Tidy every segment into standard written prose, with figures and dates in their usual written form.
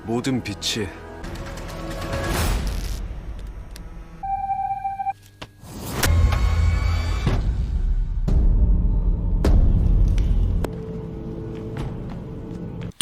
모든 빛이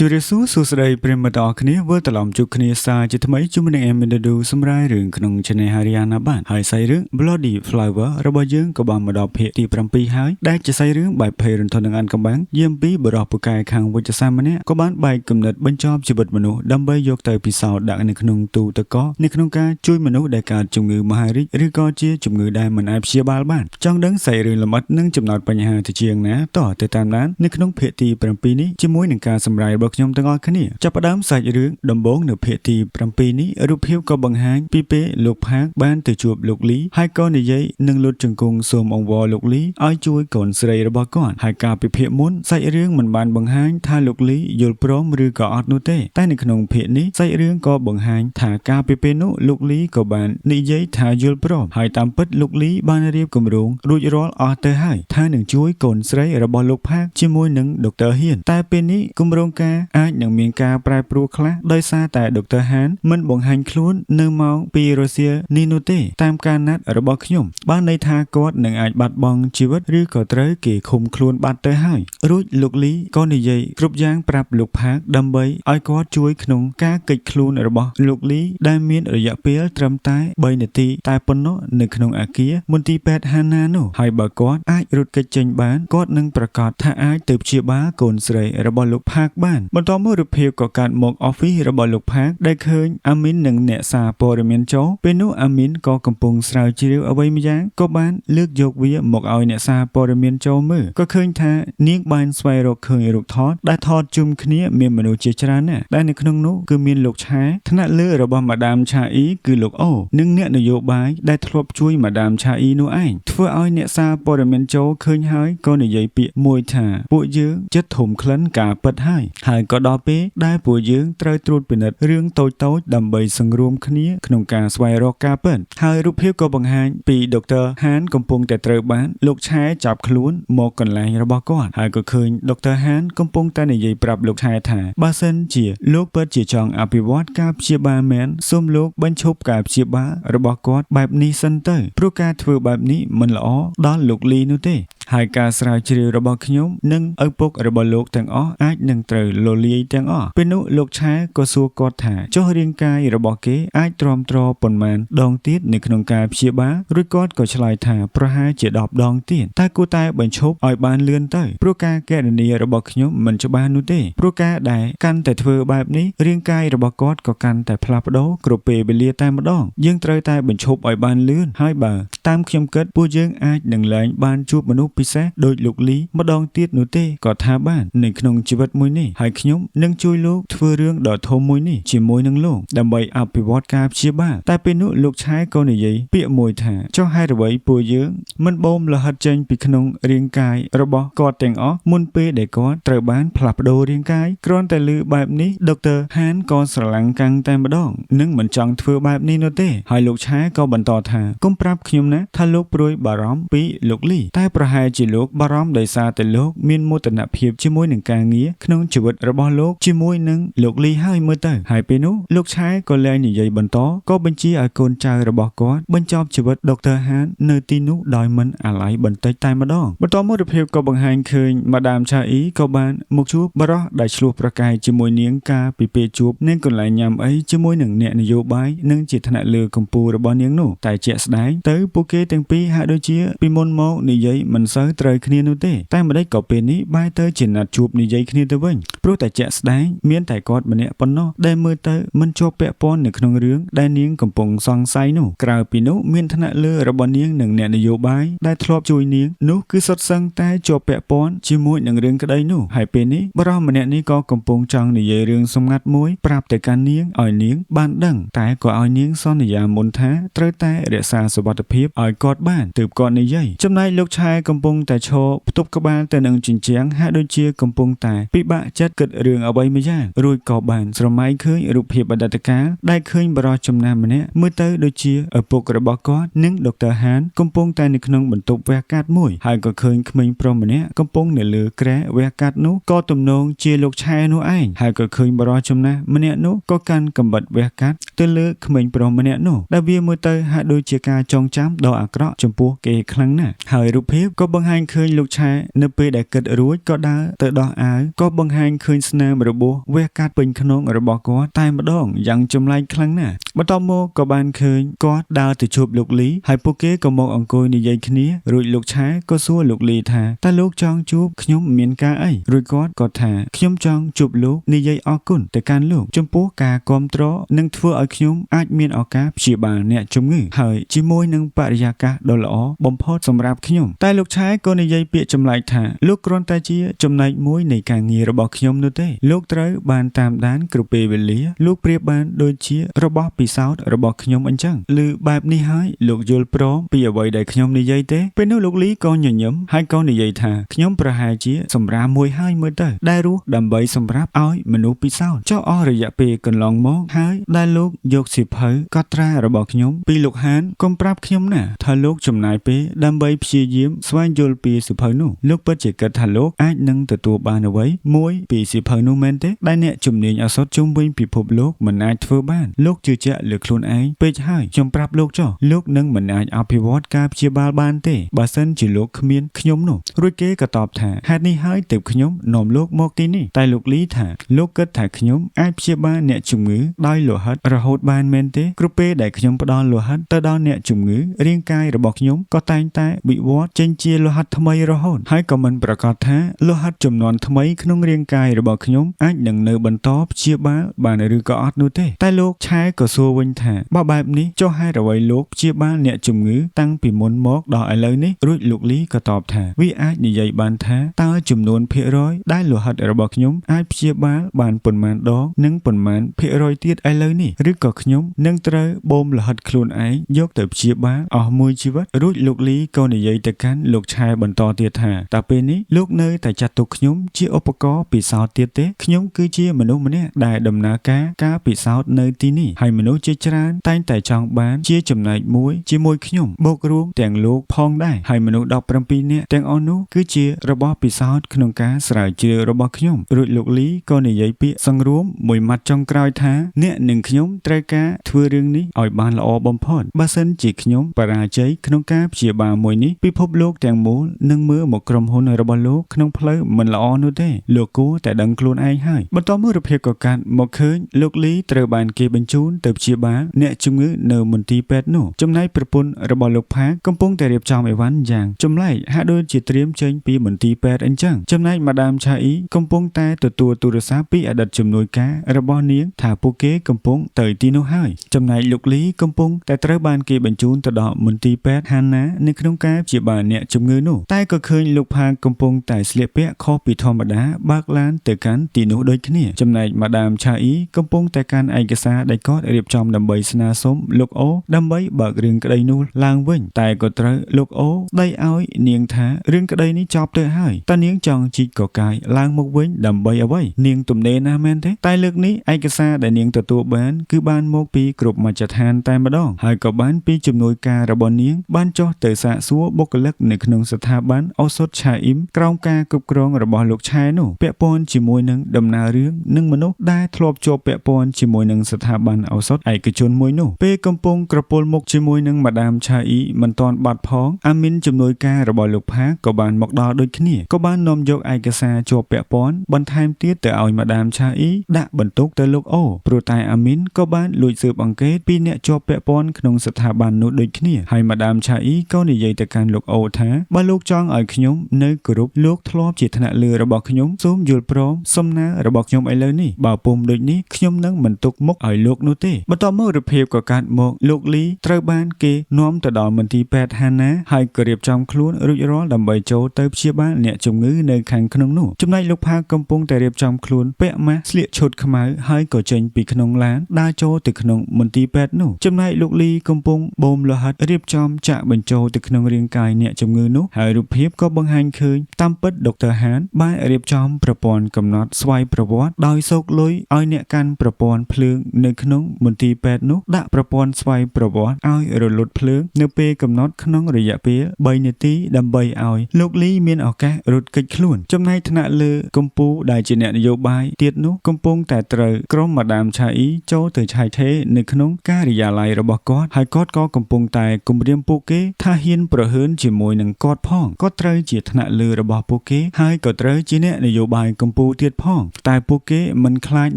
จูเรซูสุสไดเปรมตอคนี้ว่าตลอมจุคนี้ซาจิตไม่จุมันเอมินดูสมรายเรื่องขนมชนฮาริยานาบ้านหายใส่เรื่องบลอดี้ฟลายเวอร์ระบายยังกบามาดอกเพตีปรำปีหายได้จะใส่เรื่องใบเพลินทนงานกำบังเยี่ยมปีบรอปุกายขังวิจสามันเนี่ยกบ้านใบกำเนิดบรรจอบจิบดมนุษย์ดำใบยกเตยพิสาวดักในขนมตูตะก้อในขนมการช่วยมนุษย์ได้การจุงมือมหาริหรือก็เจียจุงมือได้มันไอเชียบาลบ้านจ้องดังใส่เรื่องละมัดนึ่งจำนวนปัญหาที่เชียงนะต่อแต่ตามนั้นในขนมเพตีปรำปีนี้จะมุ่ยหนึ่งการสำรายบล็อกยมตะก้อขนี้จับประดามใส่เรื่องดำบงในเพตีปรำปีนี้รูปเพียวก็บังหางปีเป้ลูกพักบ้านตือจูบลูกลีให้ก้อนในยัยนึ่งลุดจึงกงสวมองวอลูกลีอ้อยช่วยก่อนใส่ระบก่อนให้กาไปเพมุนใส่เรื่องมันบานบังหางท่าลูกลีโยลพร้อมหรือก็อดนุเต้ใต้ในขนมเพนี้ใส่เรื่องก็บังหางถ่ากาไปเปนุลูกลีก็บานในยัยถ่าโยลพร้อมให้ตามปัดลูกลีบานเรียบกำรุงรูจร้อนออเตอร์ให้ท่าหนึ่งช่วยก่อนใส่ระบลูกพักชิมวยหนึ่งดอกเตอร์เฮียนแต่เป็นนี้กำรุงกาอาจอย่างเมียงกาปลายปลูกคละโดยซาแต่ดรฮันมันบ่งหันคลุ้นเนื้อมองปีโรเซียนิโนเต้ตามการนัดระบบขยมบ้านในทากอดหนึ่งอาจบัดบองชีวิตหรือก็เตยเกี่ยคุมคลุ้นบัดเตยให้รู้ลูกลีก็ในใหญ่กรุบย่างปรับลูกพักดำใบอ้อยกอดช่วยขนมกาเกิดคลุ้นระบบลูกลีได้เมียนระยะเปียตรำตายใบเนตีตายปนโนหนึ่งขนมอาเกียมุนตีแปดฮานาโนให้บากอดอาจรุดกระจังบ้านกอดหนึ่งประกาศถ้าอาจเติบเชียบ้าโกนใส่ระบบลูกพักบ้านบนต่อเมื่อรูปเพียวกับการหมกออฟฟิศระบบลูกพักได้เคยอามินหนึ่งเนซาปอร์เมนโจเป็นนุอามินก็กำปงสาวจิริวเอาไว้ไม่ยั้งก็บ้านเลือกยกวิหมกเอาเนซาปอร์เมนโจมือก็เคยท่าเนียกบานสไวโรเคยรุกทอดได้ทอดจุ่มขนี้เมียมนุษย์เจจราน่ะได้ในขนมนุคือมีลูกชายธนาเลือระบมาดามชาอีคือลูกโอ้นึ่งเนนโยบายได้ทลบช่วยมาดามชาอีนูไอเพื่อเอาเนซาปอร์เมนโจเคยหายก็ในใหญ่เปียมวยถ่าปุยยืงจะถมคลันกาเปิดให้หายก็ดอเป้ได้ปุยยืงเตยตรูดเป็นเรื่องโตโตดำใบสังรวมขนี้ขนมกาสไวโรกาเปิลหายรูปเพียวก็บังหายปีดรฮันกำปงแต่เตยบ้านลูกชายจับคลุ้นโมกันไหลระบอกก่อนหายก็เคยดรฮันกำปงแต่ในใหญ่ปรับลูกชายถ่าบาเซนเจียลูกเปิดเจียจองอภิวัตกาบเชียบาแมนส้มลูกบรรชบกาบเชียบาระบอกก่อนแบบนี้ซันเตอร์โปรการถือแบบนี้มันละอ้อด้านลูกลีนุเต้หายการสลายเฉลียวระบบขยมนึ่งปกระบบโลกแตงอ้ออาจหนึ่งเตยโลลีแตงอ้อเป็นนุลูกชายก็สัวกอดถ่าเจ้าเรียงกายระบบเกอาจตรอมตรอปนมันดองตีดในขนมกาเชียบ้าหรือกอดก็ฉลายถ่าประหารเจดอบดองตีดถ้ากูตายบรรชบอ่อยบานเลื่อนเตยโปรการแก่เนียระบบขยมมันจะบานนุเต้โปรการได้กันแต่เธอแบบนี้เรียงกายระบบกอดก็กันแต่พลับโดกรุเปเบเลียตายมาดองยังเตยตายบรรชบอ่อยบานเลื่อนให้บ่าตามขยมเกิดผู้ยังอาจหนึ่งแหลงบานจูบมนุษย์พิเศษโดยลูกลีมาดองตีดนุเต้ก็ท้าบ้านในขนมชีวิตมวยนี่ให้ขยมนึ่งช่วยลูกเพื่อเรื่องดอดโทมวยนี่ชิมวยนังโลกดำใบอับไปวอดกาเชียบ้าแต่เป็นนุลูกชายก็ในยัยเปียมวยถ่าเจ้าให้ระไว้ป่วยเยอะมันบ่มละหัดเจนปีขนมเรียงกายระบอกกอดแต่งอ้อมุนเปได้กอดเตรบ้านผลับโดเรียงกายกรอนแต่ลือแบบนี้ดรฮันก็สลังกังแต่มาดองนึ่งเหมือนจังเพื่อแบบนี้นุเต้ให้ลูกชายก็บรรทอถ่าก้มปรับขยมนะถ้าลูกปรวยบารอมปีลูกลี่แต่ประหายจีลูกบารอมได้ซาแต่ลูกมีมุตนะเพียบชิมวยหนึ่งกางเงี้ยขนมชีวิตระบอลูกชิมวยหนึ่งลูกลี่ให้เมื่อเตอหายไปนุลูกชายก็เลยใหญ่บรรทอก็บัญชีอาโกนใจระบอกกอดบรรจอบชีวิตดรฮันเนตินุดอยมันอะไรบรรเตยตายมาดองบรรทอมุตเพียบก็บังหายเคยมาดามชาอีก็บานมุกชูบารอได้ชลูประกายชิมวยเนียงกาปีเปจูบเน่งคนไหลยำไอชิมวยหนึ่งเนี่ยนโยบายนึ่งจิตถนัดเลือกำปูระบอเนียงนู่แต่เจสได้เตยปูเกตังปีหาโดยเชียปีมนโมในยัยมันเสือเตยคเนียนุเต้แต่มาได้ก่อเป็นนี้ใบเตยจินนัดจูบในยัยคเนียตะเวงเพราะแต่เจสได้เมียนแต่กอดมันเนี่ยปนนอได้มือเตยมันโจเปะปอนในขนมเรื่องได้เนียงกำปงซองไซนู่กล่าวปีนุเมียนถนัดเลือระบอเนียงหนึ่งเนี่ยนโยบายได้ทลบจุยเนียงนุคือสดสังแต่โจเปะปอนชิมวยหนึ่งเรื่องก็ได้นู่หายเป็นนี้บรอมันเนี่ยนี่ก็กำปงจังในยัยเรื่องสมงัดมวยปราบแต่การเนียงอ่อยเนียงบ้านดังแต่ก็อ่อยเนียงซ่อนในยามมนท้าเตยแต่เรศาสวัสดิภพอ่อยกอดบ้านตืบกอดในยัยจำนายลูกชายกำป ពុងតែឈរផ្ទប់ក្បាលទៅនឹងជញ្ជាំងហាក់ដូចជាកំពុងតែពិបាកចិត្តគិតរឿងអ្វីម្យ៉ាងរួចក៏បានស្រមៃឃើញរូបភាពអតីតកាលដែលឃើញបរិសុទ្ធចំណាស់ម្នាក់មើលទៅដូចជាឪពុករបស់គាត់និងដុកទ័រហានកំពុងតែនៅក្នុងបន្ទប់វះកាត់មួយហើយក៏ឃើញក្មេងប្រុសម្នាក់កំពុងនៅលើគ្រែវះកាត់នោះក៏ទំនងជាលោកឆែនោះឯងហើយក៏ឃើញបរិសុទ្ធចំណាស់ម្នាក់នោះក៏កាន់កាំបិតវះកាត់ទៅលើក្មេងប្រុសម្នាក់នោះដែលវាមើលទៅហាក់ដូចជាការចងចាំដ៏អាក្រក់ចំពោះគេខ្លាំងណាស់ហើយរូបភាពក៏បង្ហាញឃើញលោកឆែនៅពេលដែលគិតរួចក៏ដើរទៅដោះអាវក៏បង្ហាញឃើញស្នាមរបួសវះកាត់ពេញក្នុងរបស់គាត់តែម្ដងយ៉ាងចម្លែកខ្លាំងណាស់បន្ទាប់មកក៏បានឃើញគាត់ដើរទៅជួបលោកលីហើយពួកគេក៏មកអង្គុយនិយាយគ្នារួចលោកឆែក៏សួរលោកលីថាតើលោកចង់ជួបខ្ញុំមានការអីរួចគាត់ក៏ថាខ្ញុំចង់ជួបលោកនិយាយអរគុណទៅកាន់លោកចំពោះការគាំទ្រនិងធ្វើឲ្យខ្ញុំអាចមានឱកាសព្យាបាលអ្នកជំងឺហើយជាមួយនឹងបរិយាកាសដ៏ល្អបំផុតសម្រាប់ខ្ញុំតែលោកឆែក៏និយាយពាក្យចម្លែកថាលោកគ្រាន់តែជាចំណែកមួយនៃការងាររបស់ខ្ញុំនោះទេលោកត្រូវបានតាមដានគ្រប់ពេលវេលាលោកប្រៀបបានដូចជារបស់ពិសោធន៍របស់ខ្ញុំអញ្ចឹងឬបែបនេះហើយលោកយល់ព្រមពីអ្វីដែលខ្ញុំនិយាយទេពេលនោះលោកលីក៏ញញឹមហើយក៏និយាយថាខ្ញុំប្រហែលជាសម្រាមមួយហើយមើលទៅដែលរស់ដើម្បីសម្រាប់ឲ្យមនុស្សពិសោធន៍ចុះអស់រយៈពេលកន្លងមកហើយដែលលោកយកសៀវភៅកត់ត្រារបស់ខ្ញុំពីលោកហានកុំប្រាប់ខ្ញុំណាថាលោកចំណាយពេលដើម្បីព្យាយាមស្វែងយល់ពីសៀវភៅនោះលោកពិតជាគិតថាលោកអាចនឹងទទួលបានអ្វីមួយពីសៀវភៅនោះមែនទេដែលអ្នកជំនាញឱសថជុំវិញពិភពលោកមិនអាចធ្វើបានលោកជឿជាក់លើខ្លួនឯងពេកហើយខ្ញុំប្រាប់លោកចុះលោកនឹងមិនអាចអភិវឌ្ឍការព្យាបាលបានទេបើសិនជាលោកគ្មានខ្ញុំនោះរួចគេក៏តបថាហេតុនេះហើយទើបខ្ញុំនាំលោកមកទីនេះតែលោកលីថាលោកគិតថាខ្ញុំអាចព្យាបាលអ្នកជំងឺដោយលោហិតរហូតបានមែនទេគ្រប់ពេលដែលខ្ញុំផ្ដល់លោហិតទៅដល់អ្នកជំងឺរាងកាយរបស់ខ្ញុំក៏តែងតែវិវត្តចេញជាលោហិតថ្មីរហូតហើយក៏មិនប្រកាសថាលោហិតចំនួនថ្មីក្នុងរាងកាយរបស់ខ្ញុំអាចនឹងនៅបន្តព្យាបាលបានឬក៏អត់នោះទេតែលោកឆែក៏សួរវិញថាបើបែបនេះចុះហេតុអ្វីលោកព្យាបាលអ្នកជំងឺតាំងពីមុនមកដល់ឥឡូវនេះរួចលោកលីក៏តបថាវាអាចនិយាយបានថាតើចំនួនភាគរយដែលលោហិតរបស់ខ្ញុំអាចព្យាបាលបានប៉ុន្មានដងនិងប៉ុន្មានភាគរយទៀតឥឡូវនេះឬក៏ខ្ញុំនឹងត្រូវបូមលោហិតខ្លួនឯងយកទៅព្យាបាលអស់មួយជីវិតរួចលោកលីក៏និយាយទៅកាន់លោកឆែបន្តទៀតថាតើពេលនេះលោកនៅតែចាត់ទុកខ្ញុំជាឧបករណ៍ពិសោធន៍ទៀតទេខ្ញុំគឺជាមនុស្សម្នាក់ដែលដំណើរការពិសោធន៍នៅទីនេះហើយមនុស្សជាច្រើនតែងតែចង់បានជាចំណែកមួយជាមួយខ្ញុំបូករួមទាំងលោកផងដែរហើយមនុស្ស17នាក់ទាំងអស់នោះគឺជារបស់ពិសោធន៍ក្នុងការស្រាវជ្រាវរបស់ខ្ញុំរួចលោកលីក៏និយាយពាក្យសង្រួមមួយម៉ាត់ចុងក្រោយថាអ្នកនិងខ្ញុំត្រូវការធ្វើរឿងនេះឲ្យបានល្អបំផុតបើសិនជាខ្ញុំបរាជ័យក្នុងការព្យាបាលមួយនេះពិភពលោកទាំងមូលនឹងមើលមកក្រុមហ៊ុនរបស់លោកក្នុងផ្លូវមិនល្អនោះទេលោកគួរតែដឹងខ្លួនឯងហើយបន្ទាប់មករូបភាពក៏កាត់មកឃើញលោកលីត្រូវបានគេបញ្ជូនទៅព្យាបាលអ្នកជំងឺនៅមន្ទីរពេទ្យនោះចំណែកប្រពន្ធរបស់លោកផាកំពុងតែរៀបចំអីវ៉ាន់យ៉ាងចម្លែកហាក់ដូចជាត្រៀមចេញពីមន្ទីរពេទ្យអញ្ចឹងចំណែកម៉ាដាមឆាអ៊ីកំពុងតែទទួលទូរស័ព្ទពីអតីតជំនួយការរបស់នាងថាពួកគេកំពុងទៅទីនោះហើយចំណែកលោកលីកំពុងតែត្រូវបានគេបញ្ជូនទៅដល់មន្ទីរពេទ្យហាណានៅក្នុងការព្យាបាលអ្នកជំងឺនោះតែក៏ឃើញលោកផាកំពុងតែស្លៀកពាក់ខុសពីធម្មតាបើកឡានទៅកាន់ទីនោះដូចគ្នាចំណែកម៉ាដាមឆាអ៊ីកំពុងតែកាន់ឯកសារដែលគាត់រៀបចំដើម្បីស្នើសុំលោកអូដើម្បីបើករឿងក្តីនោះឡើងវិញតែក៏ត្រូវលោកអូស្ដីឲ្យនាងថារឿងក្តីនេះចប់ទៅហើយតើនាងចង់ជីកកកាយឡើងមកវិញដើម្បីអ្វីនាងទំនេរណាស់មែនទេតែលើកនេះឯកសារដែលនាងទទួលបានគឺបានមកពីគ្រប់មជ្ឈដ្ឋានតែម្ដងហើយក៏បានពីជំនួយការរបស់នាងបានចុះទៅសាកសួរបុគ្គលិកនៅក្នុងស្ថាប័នឱសថឆាអ៊ីមក្រោមការគ្រប់គ្រងរបស់លោកឆែនោះពាក់ព័ន្ធជាមួយនឹងដំណើររឿងនិងមនុស្សដែលធ្លាប់ជាប់ពាក់ព័ន្ធជាមួយនឹងស្ថាប័នឱសថឯកជនមួយនោះពេលកំពុងក្រពុលមុខជាមួយនឹងម៉ាដាមឆាអ៊ីមិនទាន់បាត់ផងអាមីនជំនួយការរបស់លោកផាក៏បានមកដល់ដូចគ្នាក៏បាននាំយកឯកសារជាប់ពាក់ព័ន្ធបន្ថែមទៀតទៅឲ្យម៉ាដាមឆាអ៊ីដាក់បន្ទុកទៅលោកអូព្រោះតែអាមីនក៏បានលួចស៊ើបអង្កេតពីអ្នកជាប់ពាក់ព័ន្ធក្នុងស្ថាប័ននោះដូចគ្នាហើយម៉ាដាមឆាអ៊ីក៏និយាយទៅកាន់លោកអូថាបើលោកចង់ឲ្យខ្ញុំនៅគ្រប់លោកធ្លាប់ជាថ្នាក់លើរបស់ខ្ញុំសូមយល់ព្រមសំណើរបស់ខ្ញុំឥឡូវនេះបើពុំដូចនេះខ្ញុំនឹងមិនទុកមុខឲ្យលោកនោះទេបន្ទាប់មករូបភាពក៏កាត់មកលោកលីត្រូវបានគេនាំទៅដល់មន្ទីរពេទ្យហាណាហើយក៏រៀបចំខ្លួនរួចរាល់ដើម្បីចូលទៅព្យាបាលអ្នកជំងឺនៅខាងក្នុងនោះចំណែកលោកផាកំពុងតែរៀបចំខ្លួនពាក់ម៉ាស់ស្លៀកឈុតខ្មៅហើយក៏ចេញពីក្នុងឡានដើរចូលទៅក្នុងមន្ទីរពេទ្យនោះចំណែកលោកលីកំពុងបូមលោហិតរៀបចំចាក់បញ្ចូលទៅក្នុងរាងកាយអ្នកជំងឺ នោះហើយរូបភាពក៏បង្ហាញឃើញតាមពិតដុកទ័រហានបានរៀបចំប្រព័ន្ធកំណត់ស្វ័យប្រវត្តិដោយសោកលុយឲ្យអ្នកកាន់ប្រព័ន្ធភ្លើងនៅក្នុងមន្ទីរពេទ្យនោះដាក់ប្រព័ន្ធស្វ័យប្រវត្តិឲ្យរលត់ភ្លើងនៅពេលកំណត់ក្នុងរយៈពេល3នាទីដើម្បីឲ្យលោកលីមានឱកាសរត់គេចខ្លួនចំណែកថ្នាក់លើកម្ពុជាដែលជាអ្នកនយោបាយទៀតនោះកំពុងតែត្រូវក្រុមម៉ាដាមឆាអ៊ីចូលទៅឆៃថេនៅក្នុងការិយាល័យរបស់គាត់ហើយគាត់ក៏កំពុងតែគំរាមពួកគេថាហ៊ានប្រហើនជាមួយនឹងគាត់ផងគាត់ត្រូវជាថ្នាក់លើរបស់ពួកគេហើយក៏ត្រូវជាអ្នកនយោបាយកម្ពុជាទៀតផងតែពួកគេមិនខ្លាច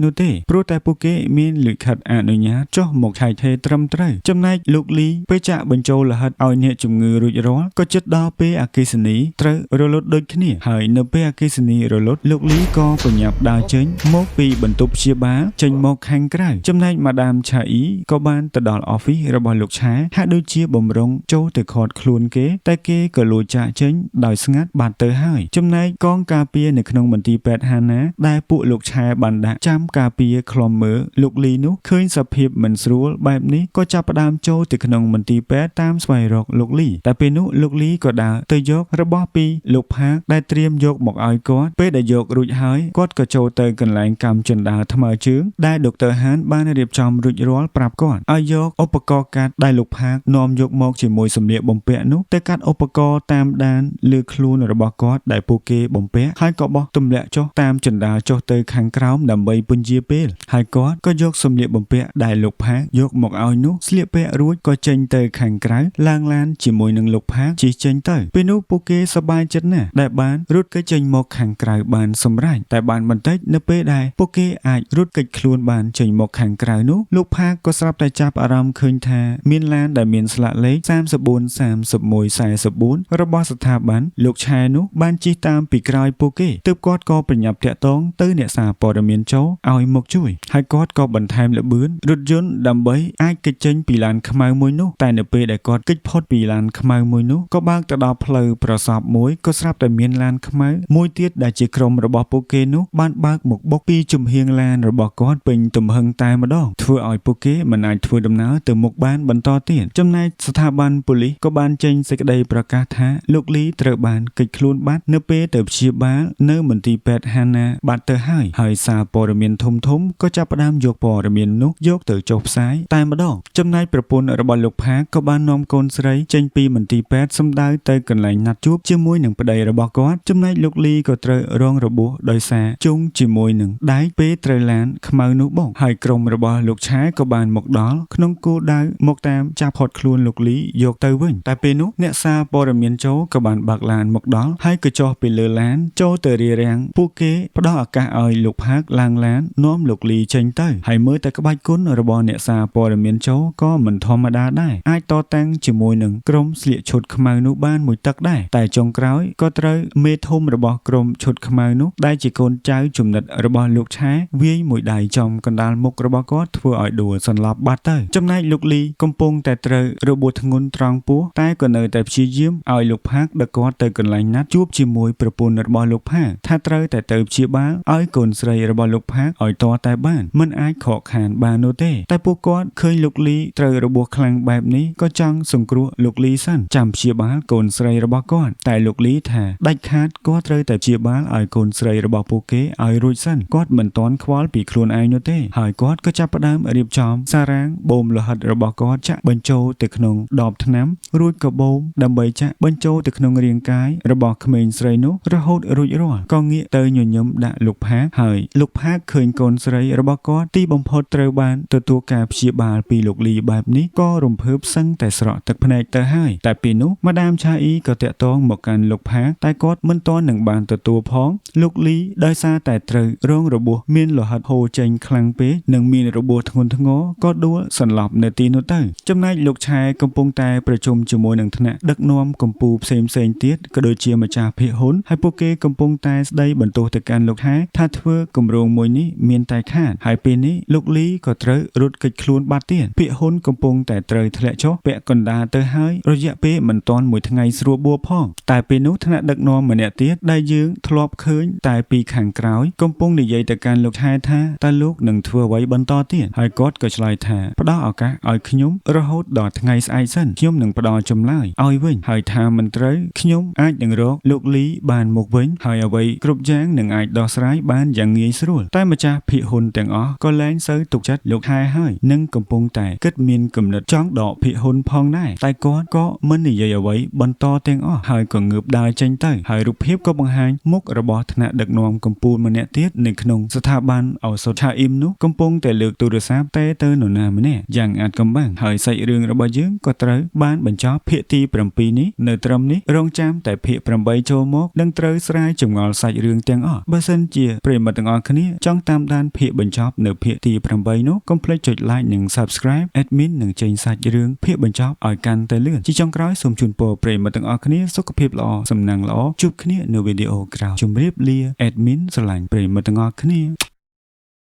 នោះទេព្រោះតែពួកគេមានលិខិតអនុញ្ញាតចុះមកឆៃថេត្រឹមត្រូវចំណែកលោកលីពេលចាក់បញ្ចូលលិខិតឲ្យអ្នកជំងឺរួចរាល់ក៏ជិតដល់ពេលអគ្គិសនីត្រូវរលត់ដូចគ្នាហើយនៅពេលអគ្គិសនីរលត់លោកលីក៏ប្រញាប់ដើរចេញមកពីបន្ទប់ព្យាបាលចេញមកខាងក្រៅចំណែកម៉ាដាមឆាអ៊ីក៏បានទៅដល់អอฟហ្វិសរបស់លោកឆាហាក់ដូចជាបំរុងចូលទៅខត់ខ្លួនគេតែគេក៏លួចចាក់ចេញដោយស្ងាត់បាត់ទៅហើយចំណែកកងការពារនៅក្នុងមន្ទីរពេទ្យហាណាដែលពួកលោកឆាបានដាក់ចាំការពារឃ្លាំមើលលោកលីនោះឃើញសភាពមិនស្រួលបែបនេះក៏ចាប់ផ្ដើមចូលទៅក្នុងមន្ទីរពេទ្យតាមស្វែងរកលោកលីតែពេលនោះលោកលីក៏ដើរទៅយករបស់ពីលោកផាកដែលត្រៀមយកមកឲ្យគាត់ពេលដែលយករួចហើយគាត់ក៏ចូលទៅកន្លែងកម្មចិនដាថ្មើរជើងដែលដុកទ័រហានបានរៀបចំរួចរាល់ប្រាប់គាត់ឲ្យយកឧបករណ៍កាត់ដែលលោកផាកនាំយកមកជាមួយសម្លៀកបំពាក់នោះទៅកាត់ឧបករណ៍តាមដានលើខ្លួនរបស់គាត់ដែលពួកគេបំពាក់ហើយក៏បោះទម្លាក់ចុះតាមចិនដាចុះទៅខាងក្រោមដើម្បីពន្យាពេលហើយគាត់ក៏យកសម្លៀកបំពាក់ដែលលោកផាកយកមកឲ្យនោះស្លៀកពាក់រួចក៏ចេញទៅខាងក្រៅឡើងឡានជាមួយនឹងលោកផាកជិះចេញទៅពេលនោះពួកគេសប្បាយចិត្តណាស់ដែលបានរត់គេចចេញមកខាងក្រៅបានសម្រេចតែបានបន្តិចនៅពេលដែលពួកគេអាចរត់គេចខ្លួនបានចេញមកខាងក្រៅនោះលោកផាកក៏ស្រាប់តែចាប់អារម្មណ៍ឃើញថាមានឡានដែលមានស្លាកលេខ343144របស់ស្ថាប័នលោកឆែនោះបានជិះតាមពីក្រោយពួកគេទើបគាត់ក៏ប្រញាប់តាក់ទងទៅអ្នកសារព័ត៌មានចូលឲ្យមកជួយហើយគាត់ក៏បន្ថែមល្បឿនរថយន្តដើម្បីអាចគេចចេញពីឡានខ្មៅមួយនោះតែនៅពេលដែលគាត់គេចផុតពីឡានខ្មៅមួយនោះក៏បើកទៅដល់ផ្លូវប្រសពមួយក៏ស្រាប់តែមានឡានខ្មៅមួយទៀតដែលជាក្រុមរបស់ពួកគេនោះបានបើកមកបុកពីជំហៀងឡានរបស់គាត់ពេញទំហឹងតែម្ដងធ្វើឲ្យពួកគេមិនអាចធ្វើដំណើរទៅមុខបានបន្តទៀតចំណែកស្ថាប័នប៉ូលីសក៏បានចេញសេចក្តីប្រកាសថាលោកលីត្រូវបានគេចខ្លួនបាត់នៅពេលទៅព្យាបាលនៅមន្ទីរពេទ្យហាណាបាត់ទៅហើយសារព័ត៌មានធំក៏ចាប់ផ្ដើមយកព័ត៌មាននោះយកទៅចុះផ្សាយតែម្ដងចំណែកប្រពន្ធរបស់លោកផាកក៏បាននាំកូនស្រីចេញពីមន្ទីរពេទ្យសម្ដៅទៅកន្លែងណាត់ជួបជាមួយនឹងប្តីរបស់គាត់ចំណែកលោកលីក៏ត្រូវរងរបួសដោយសារជុំជាមួយនឹងដែកពេលត្រូវឡានខ្មៅនោះបោកហើយក្រុមរបស់លោកឆាក៏បានមកដល់ក្នុងគោលដៅមកតាមចាប់ផុតខ្លួនលោកលីយកទៅវិញតែពេលនោះអ្នកសារព័ត៌មានចូលក៏បានបើកឡានមកដល់ហើយក៏ចុះពីលើឡានចូលទៅរារាំងពួកគេផ្ដល់ឱកាសឲ្យលោកផាកឡើងឡាននាំលោកលីចេញទៅហើយមើលតែក្បាច់គុណរបស់អ្នកសារព័ត៌មានចូលក៏មិនធម្មតាដែរអាចតតាំងជាមួយនឹងក្រុមស្លៀកឈុតខ្មៅនោះបានមួយទឹកដែរតែចុងក្រោយក៏ត្រូវមេធំរបស់ក្រុមឈុតខ្មៅនោះដែលជាកូនចៅចំណិតរបស់លោកឆាវាយមួយដៃចំកណ្ដាលមុខរបស់គាត់ធ្វើឲ្យដួលសន្លប់បាត់ទៅចំណែកលោកលីកំពុងតែត្រូវរបួសធ្ងន់ត្រង់ពោះតែក៏នៅតែព្យាយាមឲ្យលោកផាកដឹកគាត់ទៅកន្លែងណាត់ជួបជាមួយប្រពន្ធរបស់លោកផាកថាត្រូវតែទៅព្យាបាលឲ្យកូនស្រីរបស់លោកផាកឲ្យតតែបានមិនអាចខកខានបាននោះទេតែពួកគាត់ឃើញលោកលីត្រូវរបួសខ្លាំងបែបនេះក៏ចង់សង្គ្រោះលោកលីសិនចាំព្យាបាលកូនស្រីរបស់គាត់តែលោកលីថាដាច់ខាតគាត់ត្រូវតែព្យាបាលឲ្យកូនស្រីរបស់ពួកគេឲ្យរួចសិនគាត់មិនទាន់ខ្វល់ពីខ្លួនឯងនោះទេហើយគាត់ក៏ចាប់ផ្ដើមរៀបចំសារ៉ាងបូមលោហិតរបស់គាត់ចាក់បញ្ចូលទៅក្នុងដបថ្នាំរួចក៏បូមដើម្បីចាក់បញ្ចូលទៅក្នុងរាងកាយរបស់ក្មេងស្រីនោះរហូតរួចរាល់ក៏ងាកទៅញញឹមដាក់លោកផាកហើយលោកផាកឃើញកូនស្រីរបស់គាត់ទីបំផុតត្រូវបានទទួលការព្យាបាលពីលោកលីបែបនេះក៏រំភើបសឹងតែស្រក់ទឹកភ្នែកទៅហើយតែពេលនោះម៉ាដាមឆាអ៊ីក៏តាក់ទងមកកាន់លោកផាកតែគាត់មិនទាន់នឹងបានទទួលផងលោកលីដោយសារតែត្រូវរងរបួសមានលោហិតហូរចេញខ្លាំងពេកនិងមានរបួសធ្ងន់ធ្ងរក៏ដួលសន្លប់នៅទីនោះទៅចំណែកលោកឆែកំពុងតែប្រជុំជាមួយនឹងថ្នាក់ដឹកនាំកម្ពុជាផ្សេងទៀតក៏ដូចជាម្ចាស់ភាគហ៊ុនហើយពួកគេកំពុងតែស្ដីបន្ទោសទៅកាន់លោកឆែថាធ្វើគម្រោងមួយនេះមានតែខាតហើយពេលនេះលោកលីក៏ត្រូវរត់គេចខ្លួនបាត់ទៀតភាគហ៊ុនកំពុងតែត្រូវធ្លាក់ចុះពាក់កណ្ដាលទៅហើយរយៈពេលមិនទាន់មួយថ្ងៃស្រួលបួផងតែពេលនោះថ្នាក់ដឹកនាំម្នាក់ទៀតដែលយើងធ្លាប់ឃើញតែពីខាងក្រោយកំពុងនិយាយទៅកាន់លោកឆែថាតើលោកនឹងធ្វើអ្វីបន្តទៀតហើយគាត់ក៏ឆ្លើយថាផ្ដល់ឱកាសឲ្យខ្ញុំរហូតដល់ថ្ងៃស្អែកសិនខ្ញុំនឹងផ្ដល់ចម្លើយឲ្យវិញហើយថា ថាមិនត្រូវខ្ញុំអាចនឹងរកលោកលីបានមកវិញហើយអ្វីគ្រប់យ៉ាងនឹងអាចដោះស្រាយបានយ៉ាងងាយស្រួលតែម្ចាស់ភាគហ៊ុនទាំងអស់ក៏លែងសូវទុកចិត្តលោកហែហើយនិងកំពុងតែគិតមានគំនិតចង់ដកភាគហ៊ុនផងដែរតែគាត់ក៏មិននិយាយអ្វីបន្តទាំងអស់ហើយក៏ងើបដើរចេញទៅហើយរូបភាពក៏បង្ហាញមុខរបស់ថ្នាក់ដឹកនាំកម្ពុជាម្នាក់ទៀតនៅក្នុងស្ថាប័នឱសថឆាអ៊ីមនោះកំពុងតែលើកទូរស័ព្ទទៅនរណាម្នាក់យ៉ាងអាចកំបាំងហើយសាច់រឿងរបស់យើងក៏ត្រូវបានបញ្ចប់ភាគទី7នេះនៅត្រឹមនេះរងចាំតែភាគ8ចូលមកនឹងត្រូវស្រាយចម្ងល់សាច់រឿងទាំងអស់បើសិនជាប្រិយមិត្តទាំងអស់គ្នាចង់តាមដានភាគបញ្ចប់នៅភាគទី8នោះកុំភ្លេចចុច like និង subscribe admin នឹងចេញសាច់រឿងភាគបញ្ចប់ឲ្យកាន់តែលឿនជាចុងក្រោយសូមជូនពរប្រិយមិត្តទាំងអស់គ្នាសុខភាពល្អសំណាងល្អជួបគ្នានៅវីដេអូក្រោយជម្រាបលា admin ស្រឡាញ់ប្រិយមិត្តទាំងអស់គ្នា